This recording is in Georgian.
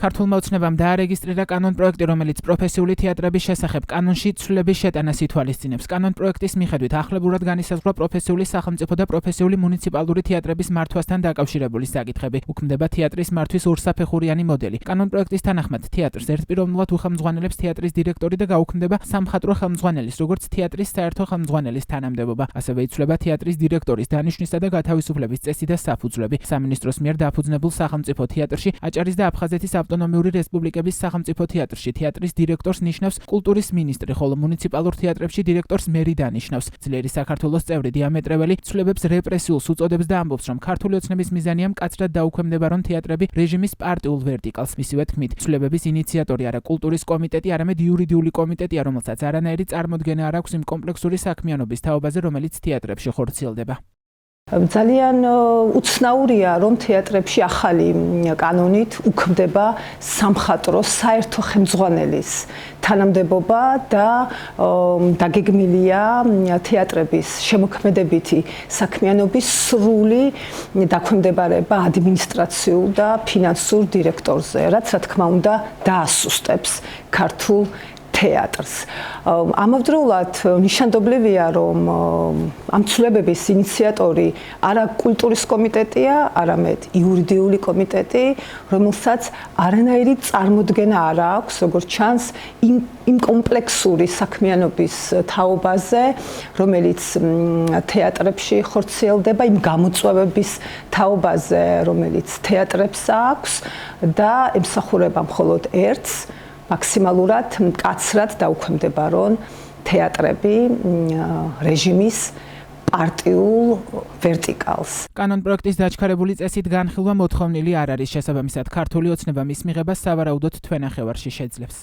ქართულმა ოცნებამ დაარეგისტრირა კანონ-პროექტი, რომელიც პროფესიული თეატრების შესახებ კანონში ცვლილების შეტანას ითვალისწინებს. კანონ-პროექტის მიხედვით ახლებურად განისაზღვრა პროფესიული სახელმწიფო და პროფესიული მუნიციპალური თეატრების მართვასთან დაკავშირებული საკითხები. უქმდება თეატრის მართვის ორსაფეხურიანი მოდელი. კანონ-პროექტის თანახმად თეატრს ერთპიროვნულად უხელმძღვანელებს თეატრის დირექტორი და გაუქმდება სამხატვრო ხელმძღვანელის, როგორც თეატრის საერთო ხელმძღვანელის თანამდებობა. ასევე იცვლება თეატრის დირექტორის დანიშვნისა და გათავისუფლების წესი და საფუძვლები. სამინისტროს მიერ დაფუძნებულ სახელმწიფო თეატრში, აჭარის და აფხაზეთის ავტონომიური რესპუბლიკების სახელმწიფო თეატრში თეატრის დირექტორს ნიშნავს კულტურის მინისტრი, ხოლო მუნიციპალურ თეატრებში დირექტორს მერი დანიშნავს. ძლიერი საქართველოს წევრი დიამეტრეველი ცვლილებებს რეპრესიულს უწოდებს და ამბობს, რომ ქართული ოცნების მიზანია მკაცრად დაუქვემდებარონ თეატრები რეჟიმის პარტიულ ვერტიკალს. მისივე თქმით, ცვლილებების ინიციატორი არა კულტურის კომიტეტი, არამედ იურიდიული კომიტეტია, რომელსაც არანაირი წარმოდგენა არ აქვს იმ კომპლექსური საქმიანობის თაობაზე, რომელიც თეატრებში ხორციელდება. ძალიან უცნაურია, რომ თეატრებში ახალი კანონით უქმდება სამხატვრო საერთო ხელმძღვანელის თანამდებობა და დაგეგმილია თეატრების შემოქმედებითი საქმიანობის სრული დაქვემდებარება ადმინისტრაციულ და ფინანსურ დირექტორზე, რაც რა თქმა უნდა დაასუსტებს ქართულ თეატრს. ამავდროულად ნიშანდობლივია, რომ ამ ცვლილებების ინიციატორი არა კულტურის კომიტეტია, არამედ იურიდიული კომიტეტი, რომელსაც არანაირი წარმოდგენა არ აქვს, როგორც ჩანს, იმ კომპლექსური საქმიანობის თაობაზე, რომელიც თეატრებში ხორციელდება, იმ გამოწვევების თაობაზე, რომელიც თეატრებს აქვს და ემსახურება მხოლოდ ერთს. მაქსიმალურად მკაცრად დაუქვემდებარონ თეატრები რეჟიმის პარტიულ ვერტიკალს. კანონ-პროექტის დაჩქარებული წესით განხილვა მოთხოვნილი არ არის. შესაბამისად, ქართული ოცნება მის მიღებას სავარაუდოდ თვენახევარში შეძლებს.